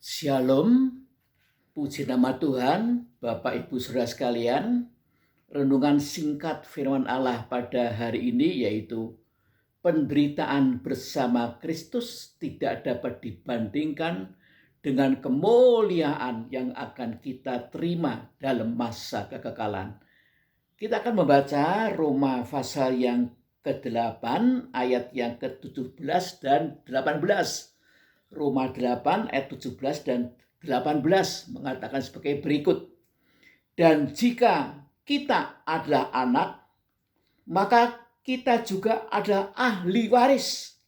Shalom, puji nama Tuhan, Bapak Ibu Saudara sekalian. Renungan singkat firman Allah pada hari ini yaitu penderitaan bersama Kristus tidak dapat dibandingkan dengan kemuliaan yang akan kita terima dalam masa kekekalan. Kita akan membaca Roma pasal yang ke-8 ayat yang ke-17 dan 18. Roma 8 ayat 17 dan 18 mengatakan sebagai berikut. Dan jika kita adalah anak, maka kita juga adalah ahli waris.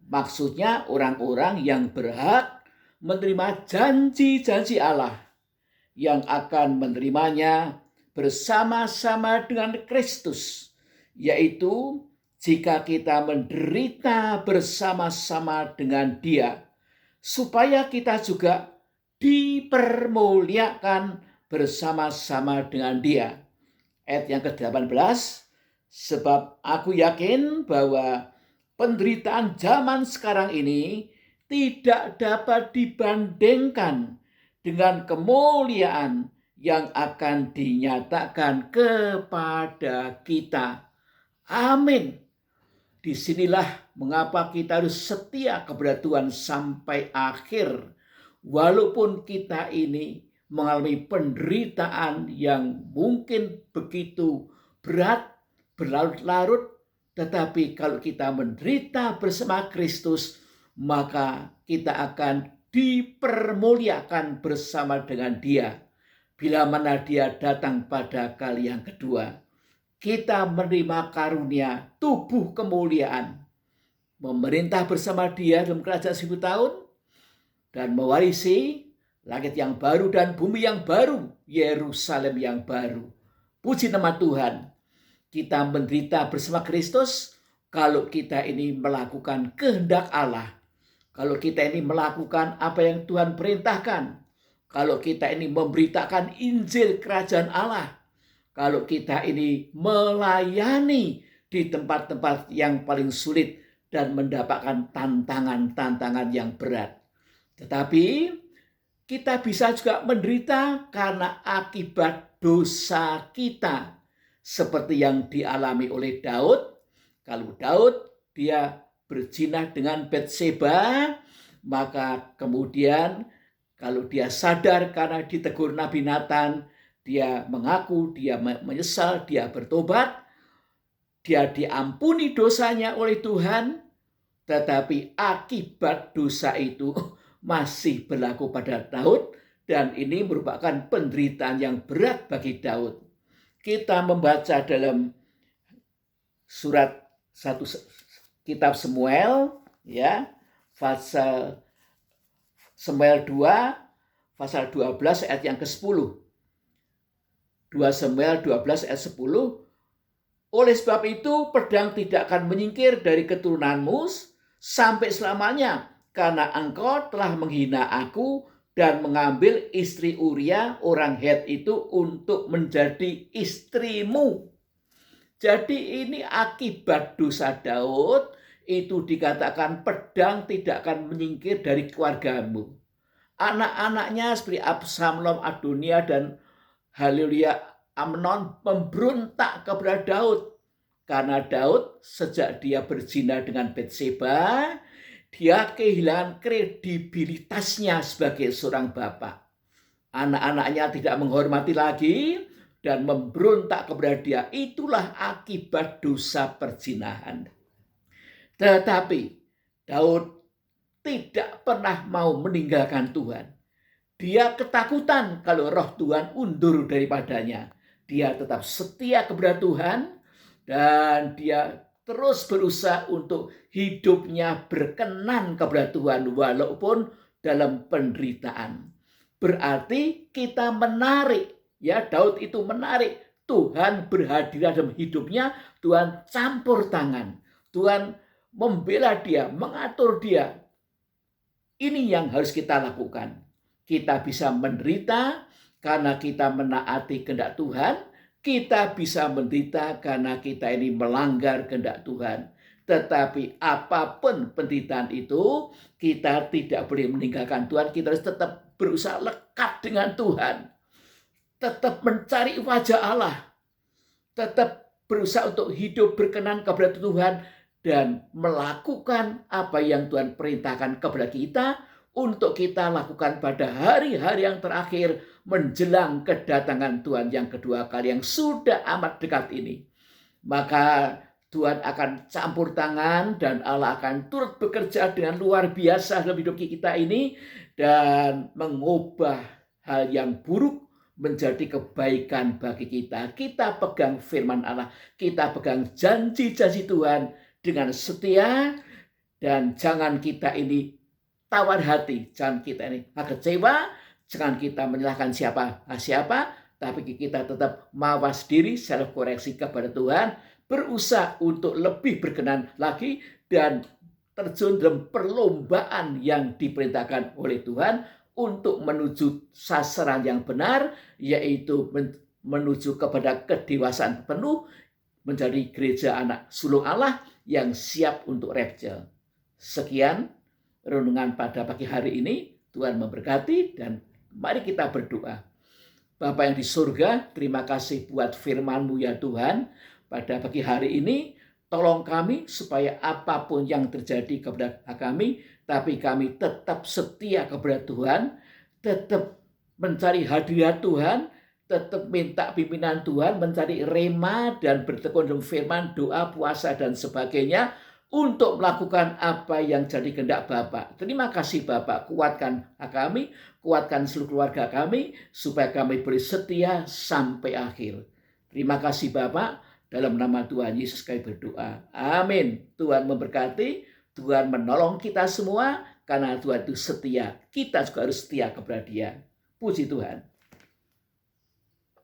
Maksudnya orang-orang yang berhak menerima janji-janji Allah yang akan menerimanya bersama-sama dengan Kristus, yaitu jika kita menderita bersama-sama dengan Dia, supaya kita juga dipermuliakan bersama-sama dengan Dia. Ayat yang ke-18, sebab aku yakin bahwa penderitaan zaman sekarang ini tidak dapat dibandingkan dengan kemuliaan yang akan dinyatakan kepada kita. Amin. Disinilah mengapa kita harus setia kepada Tuhan sampai akhir. Walaupun kita ini mengalami penderitaan yang mungkin begitu berat, berlarut-larut, tetapi kalau kita menderita bersama Kristus, maka kita akan dipermuliakan bersama dengan Dia. Bila mana Dia datang pada kali yang kedua, kita menerima karunia tubuh kemuliaan, memerintah bersama Dia dalam kerajaan 1000 tahun, dan mewarisi langit yang baru dan bumi yang baru, Yerusalem yang baru. Puji nama Tuhan, kita menderita bersama Kristus kalau kita ini melakukan kehendak Allah, kalau kita ini melakukan apa yang Tuhan perintahkan, kalau kita ini memberitakan Injil kerajaan Allah, kalau kita ini melayani di tempat-tempat yang paling sulit dan mendapatkan tantangan-tantangan yang berat. Tetapi kita bisa juga menderita karena akibat dosa kita. Seperti yang dialami oleh Daud. Kalau Daud dia berzina dengan Batseba, maka kemudian kalau dia sadar karena ditegur Nabi Nathan, dia mengaku, dia menyesal, dia bertobat, dia diampuni dosanya oleh Tuhan, tetapi akibat dosa itu masih berlaku pada Daud, dan ini merupakan penderitaan yang berat bagi Daud. Kita membaca dalam surat 1 kitab Samuel, ya, pasal Samuel 2, pasal 12 ayat yang ke-10. 2 Samuel 12 ayat 10. Oleh sebab itu pedang tidak akan menyingkir dari keturunanmu sampai selamanya, karena engkau telah menghina aku dan mengambil istri Uria orang Het itu untuk menjadi istrimu. Jadi ini akibat dosa Daud, itu dikatakan pedang tidak akan menyingkir dari keluargamu. Anak-anaknya seperti Absalom, Adonia, dan Haleluya Amnon memberontak kepada Daud. Karena Daud sejak dia berzina dengan Batseba, dia kehilangan kredibilitasnya sebagai seorang bapak. Anak-anaknya tidak menghormati lagi dan memberontak kepada dia. Itulah akibat dosa perzinahan. Tetapi Daud tidak pernah mau meninggalkan Tuhan. Dia ketakutan kalau roh Tuhan undur daripadanya. Dia tetap setia kepada Tuhan dan dia terus berusaha untuk hidupnya berkenan kepada Tuhan walaupun dalam penderitaan. Berarti kita menarik, ya, Daud itu menarik Tuhan berhadir dalam hidupnya, Tuhan campur tangan, Tuhan membela dia, mengatur dia. Ini yang harus kita lakukan. Kita bisa menderita karena kita menaati kehendak Tuhan. Kita bisa menderita karena kita ini melanggar kehendak Tuhan. Tetapi apapun penderitaan itu, kita tidak boleh meninggalkan Tuhan. Kita harus tetap berusaha lekat dengan Tuhan. Tetap mencari wajah Allah. Tetap berusaha untuk hidup berkenan kepada Tuhan dan melakukan apa yang Tuhan perintahkan kepada kita untuk kita lakukan pada hari-hari yang terakhir menjelang kedatangan Tuhan yang kedua kali yang sudah amat dekat ini. Maka Tuhan akan campur tangan dan Allah akan turut bekerja dengan luar biasa dalam hidup kita ini dan mengubah hal yang buruk menjadi kebaikan bagi kita. Kita pegang firman Allah, kita pegang janji-janji Tuhan dengan setia, dan jangan kita ini tawar hati, jangan kita ini kecewa, jangan kita menyalahkan siapa, tapi kita tetap mawas diri, self koreksi kepada Tuhan, berusaha untuk lebih berkenan lagi dan terjun dalam perlombaan yang diperintahkan oleh Tuhan untuk menuju sasaran yang benar, yaitu menuju kepada kedewasaan penuh, menjadi gereja anak sulung Allah yang siap untuk rapture. Sekian renungan pada pagi hari ini. Tuhan memberkati dan mari kita berdoa. Bapa yang di surga, terima kasih buat firman-Mu ya Tuhan. Pada pagi hari ini, tolong kami supaya apapun yang terjadi kepada kami, tapi kami tetap setia kepada Tuhan, tetap mencari hadirat Tuhan, tetap minta pimpinan Tuhan, mencari rema dan bertekun dalam firman, doa, puasa, dan sebagainya untuk melakukan apa yang jadi kehendak Bapa. Terima kasih Bapa, kuatkan kami, kuatkan seluruh keluarga kami, supaya kami boleh setia sampai akhir. Terima kasih Bapa. Dalam nama Tuhan Yesus kami berdoa. Amin. Tuhan memberkati, Tuhan menolong kita semua, karena Tuhan itu setia. Kita juga harus setia kepada Dia. Puji Tuhan.